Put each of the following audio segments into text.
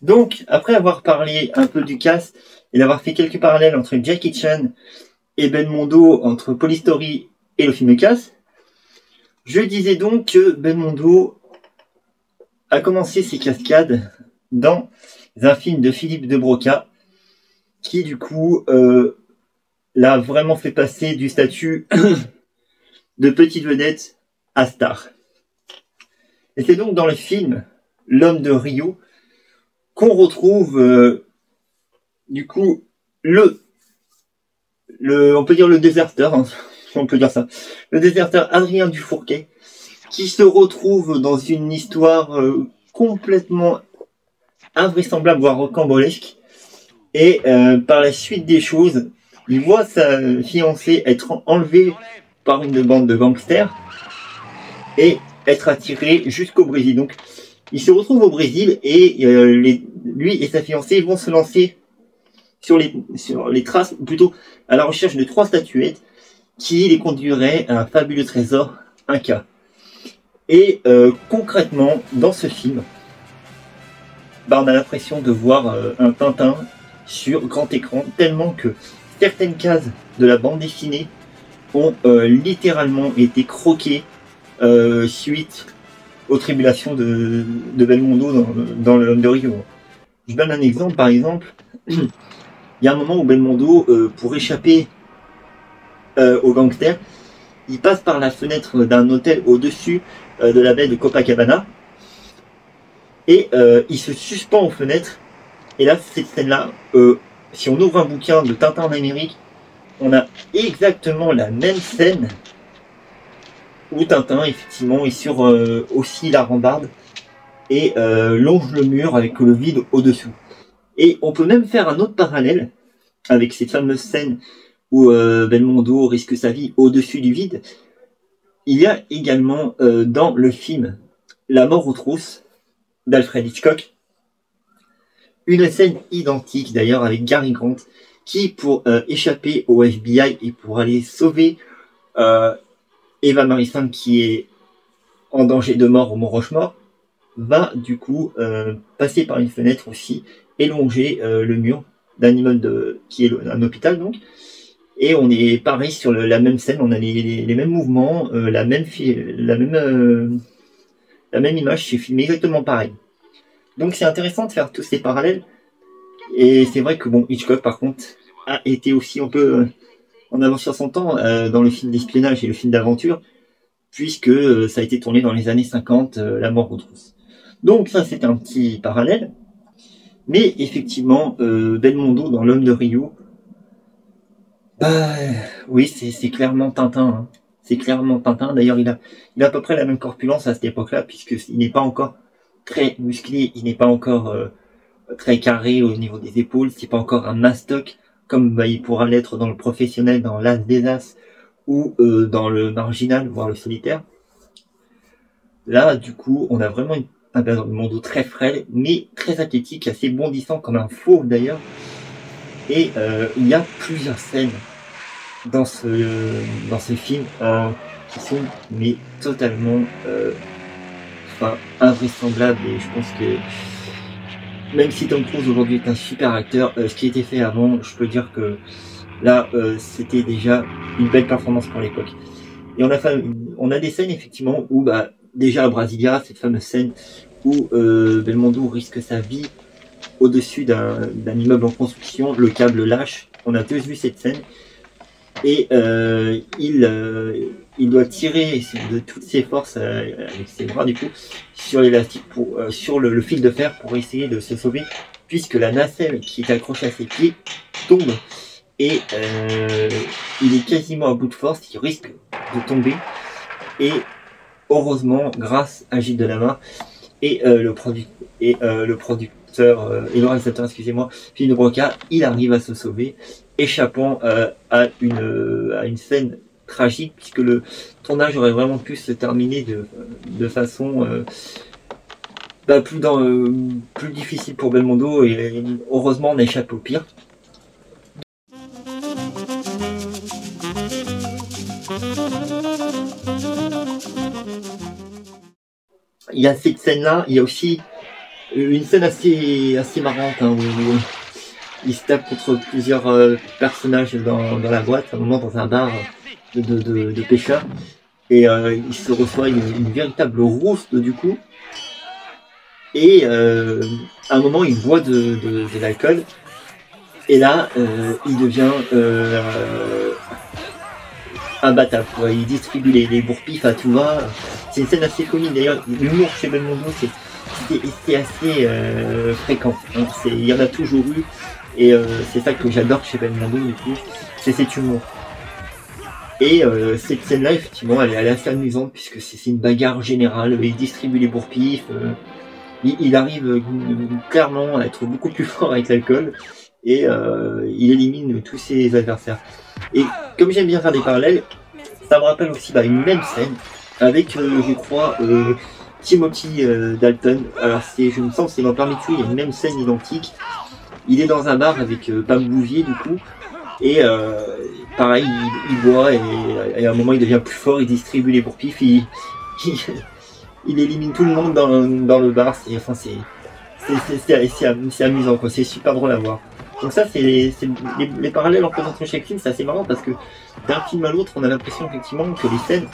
Donc, après avoir parlé un peu du cast et d'avoir fait quelques parallèles entre Jackie Chan et Belmondo, entre Police Story et le film Casse, je disais donc que Belmondo a commencé ses cascades dans un film de Philippe de Broca qui du coup l'a vraiment fait passer du statut de petite vedette à star. Et c'est donc dans le film L'homme de Rio qu'on retrouve du coup on peut dire le déserteur, hein, on peut dire ça, le déserteur Adrien Dufourquet, qui se retrouve dans une histoire complètement invraisemblable, voire rocambolesque, et par la suite des choses, il voit sa fiancée être enlevée par une bande de gangsters et être attiré jusqu'au Brésil. Donc il se retrouve au Brésil et lui et sa fiancée vont se lancer sur les traces, ou plutôt à la recherche de 3 statuettes qui les conduiraient à un fabuleux trésor Inca. Et concrètement, dans ce film, on a l'impression de voir un Tintin sur grand écran, tellement que certaines cases de la bande dessinée ont littéralement été croquées suite aux tribulations de Belmondo dans L'homme de Rio. Je donne un exemple, par exemple, il y a un moment où Belmondo, pour échapper aux gangsters, il passe par la fenêtre d'un hôtel au-dessus de la baie de Copacabana et il se suspend aux fenêtres. Et là, cette scène-là, si on ouvre un bouquin de Tintin en Amérique, on a exactement la même scène où Tintin, effectivement, est sur aussi la rambarde et longe le mur avec le vide au-dessous. Et on peut même faire un autre parallèle avec cette fameuse scène où Belmondo risque sa vie au-dessus du vide. Il y a également dans le film La mort aux trousses d'Alfred Hitchcock une scène identique d'ailleurs avec Gary Grant qui, pour échapper au FBI et pour aller sauver Eva Marison qui est en danger de mort au Mont Rochemort, va du coup passer par une fenêtre aussi et longer le mur d'un immeuble qui est un hôpital donc. Et on est pareil sur la même scène, on a les mêmes mouvements, la même image, c'est filmé exactement pareil. Donc c'est intéressant de faire tous ces parallèles. Et c'est vrai que bon, Hitchcock par contre a été aussi un peu en avance sur son temps dans le film d'espionnage et le film d'aventure, puisque ça a été tourné dans les années 50, La mort aux trousses. Donc ça c'est un petit parallèle. Mais effectivement, Belmondo dans L'homme de Rio, bah oui, c'est clairement Tintin. Hein. C'est clairement Tintin. D'ailleurs, il a à peu près la même corpulence à cette époque-là, puisqu'il n'est pas encore très musclé, il n'est pas encore très carré au niveau des épaules, c'est pas encore un mastoc comme il pourra l'être dans le professionnel, dans l'As des As, ou dans le marginal, voire le solitaire. Là, du coup, on a vraiment un Belmondo très frêle, mais très athlétique, assez bondissant, comme un fauve d'ailleurs. Et il y a plusieurs scènes dans ce film qui sont mais totalement invraisemblables, et je pense que même si Tom Cruise aujourd'hui est un super acteur, ce qui a été fait avant, je peux dire que là c'était déjà une belle performance pour l'époque. Et on a des scènes effectivement où déjà à Brasilia, cette fameuse scène où Belmondo risque sa vie au-dessus d'un immeuble en construction, le câble lâche, on a tous vu cette scène. Et il doit tirer de toutes ses forces avec ses bras du coup sur l'élastique sur le fil de fer pour essayer de se sauver, puisque la nacelle qui est accrochée à ses pieds tombe et il est quasiment à bout de force, il risque de tomber. Et heureusement, grâce à Gilles Delamarre et le producteur et le réalisateur, excusez-moi, Philippe de Broca, il arrive à se sauver, échappant à une scène tragique, puisque le tournage aurait vraiment pu se terminer de façon plus difficile pour Belmondo, et heureusement on a échappé au pire. Il y a cette scène-là, il y a aussi Une scène assez marrante, hein, où il se tape contre plusieurs personnages dans la boîte, à un moment dans un bar de pêcheurs, et il se reçoit une véritable rouste du coup, et à un moment il boit de l'alcool, et là il devient imbattable, quoi. Il distribue les bourre-pifs à tout va. C'est une scène assez comique d'ailleurs, l'humour chez Belmondo c'est assez fréquent, hein. Il y en a toujours eu, et c'est ça que j'adore chez Belmondo du coup, c'est cet humour. Et cette scène-là, effectivement, elle est assez amusante puisque c'est une bagarre générale. Il distribue les bourre-pifs. Il arrive clairement à être beaucoup plus fort avec l'alcool et il élimine tous ses adversaires. Et comme j'aime bien faire des parallèles, ça me rappelle aussi une même scène avec, je crois, Timothy Dalton. Alors je me sens que c'est dans Parmi Tuer, il y a une même scène identique. Il est dans un bar avec Pam Bouvier du coup. Et pareil, il boit et à un moment il devient plus fort, il distribue les bourre-pifs, il élimine tout le monde dans le bar. C'est amusant, quoi. C'est super drôle à voir. Donc ça, c'est les parallèles en présentant chaque film, c'est assez marrant parce que d'un film à l'autre, on a l'impression effectivement que les scènes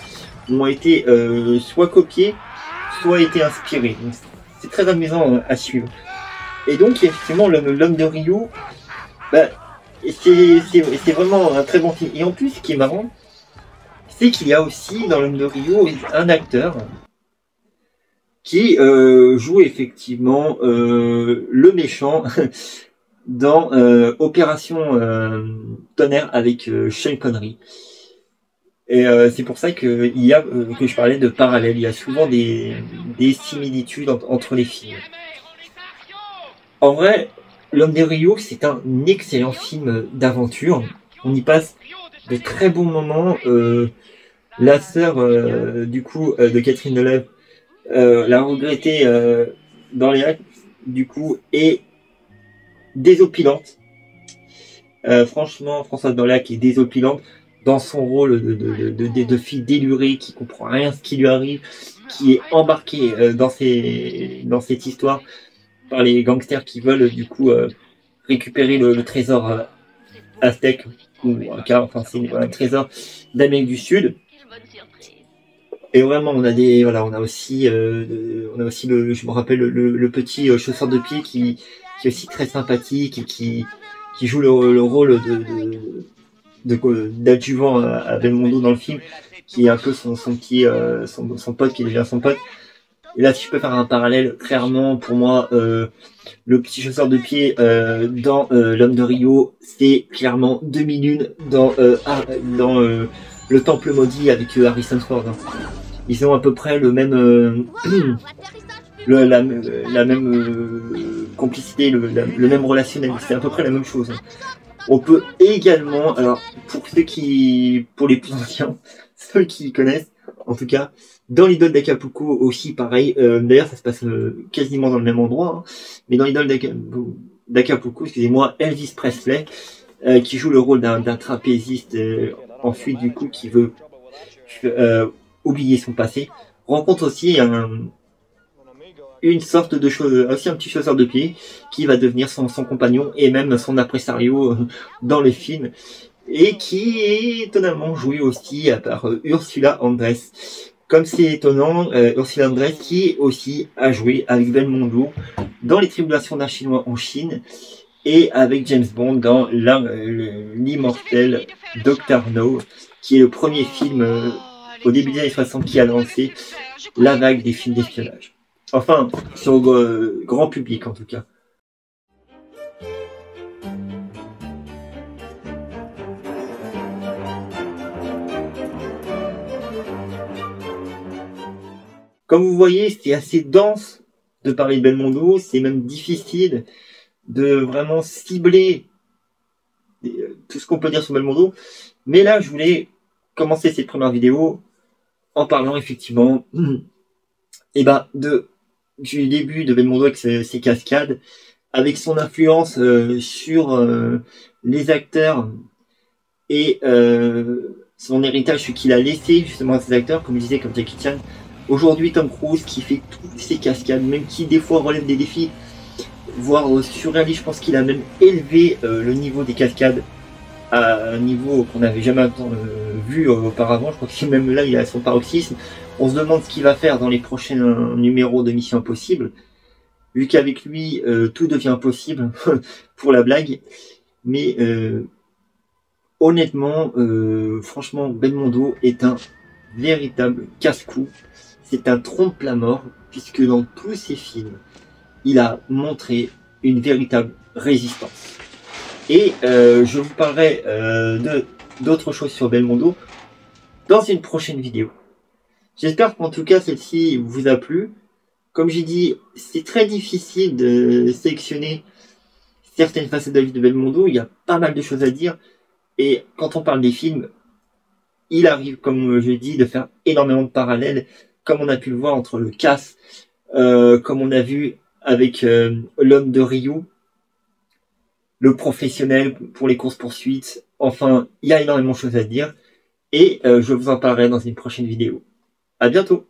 ont été soit copiées, soit été inspirées. C'est très amusant à suivre. Et donc effectivement, l'homme de Rio, c'est vraiment un très bon film. Et en plus, ce qui est marrant, c'est qu'il y a aussi dans l'homme de Rio un acteur qui joue effectivement le méchant dans Opération Tonnerre avec Sean Connery. Et c'est pour ça que je parlais de parallèles. Il y a souvent des similitudes entre les films. En vrai, L'Homme de Rio, c'est un excellent film d'aventure. On y passe de très bons moments. La sœur du coup de Catherine Deneuve, la regrettée dans les actes, du coup, est désopilante. Franchement, Françoise Dorléac est désopilante dans son rôle de fille délurée qui comprend rien ce qui lui arrive, qui est embarquée dans cette histoire par les gangsters qui veulent du coup récupérer le trésor aztèque, ou enfin c'est un trésor d'Amérique du Sud. Et vraiment on a aussi je me rappelle le petit chausseur de pied qui est aussi très sympathique et qui joue le rôle d'adjuvant à Belmondo dans le film, qui est un peu son pote qui devient son pote. Et là, si je peux faire un parallèle, clairement, pour moi, le petit chasseur de pied dans L'Homme de Rio, c'est clairement 2001 dans Le Temple Maudit avec Harrison Ford. Hein. Ils ont à peu près le même, la même complicité, le même relationnel. C'est à peu près la même chose. Hein. On peut également, alors pour les plus anciens, ceux qui connaissent, en tout cas, dans l'Idole d'Acapulco aussi, pareil. D'ailleurs, ça se passe quasiment dans le même endroit. Hein, mais dans l'Idole d'Acapulco, excusez-moi, Elvis Presley, qui joue le rôle d'un trapéziste en fuite du coup, qui veut oublier son passé, rencontre aussi une sorte de chose, aussi un petit chasseur de pied qui va devenir son compagnon et même son impresario dans le film, et qui est étonnamment joué aussi par Ursula Andress. Comme c'est étonnant, Ursula Andress qui aussi a joué avec Belmondo dans Les Tribulations d'un Chinois en Chine et avec James Bond dans l'immortel Dr. No, qui est le premier film au début des années 60 qui a lancé la vague des films d'espionnage. Enfin, sur grand public en tout cas. Comme vous voyez, c'est assez dense de parler de Belmondo, c'est même difficile de vraiment cibler tout ce qu'on peut dire sur Belmondo. Mais là, je voulais commencer cette première vidéo en parlant effectivement du début de Belmondo avec ses cascades, avec son influence sur les acteurs et son héritage, ce qu'il a laissé justement à ses acteurs, comme je disais, comme Jackie Chan, Aujourd'hui, Tom Cruise qui fait toutes ces cascades, même qui des fois relève des défis, voire surréalistes, je pense qu'il a même élevé le niveau des cascades à un niveau qu'on n'avait jamais vu auparavant. Je crois que même là, il est à son paroxysme. On se demande ce qu'il va faire dans les prochains numéros de Mission Impossible, vu qu'avec lui, tout devient possible pour la blague. Mais honnêtement, franchement, Belmondo est un véritable casse-cou. C'est un trompe-la-mort, puisque dans tous ses films, il a montré une véritable résistance. Et je vous parlerai d'autres choses sur Belmondo dans une prochaine vidéo. J'espère qu'en tout cas celle-ci vous a plu. Comme j'ai dit, c'est très difficile de sélectionner certaines facettes de la vie de Belmondo. Il y a pas mal de choses à dire. Et quand on parle des films, il arrive, comme je dis, de faire énormément de parallèles, comme on a pu le voir entre le casse, comme on a vu avec l'homme de Rio, le professionnel pour les courses-poursuites. Enfin, il y a énormément de choses à dire. Et je vous en parlerai dans une prochaine vidéo. À bientôt!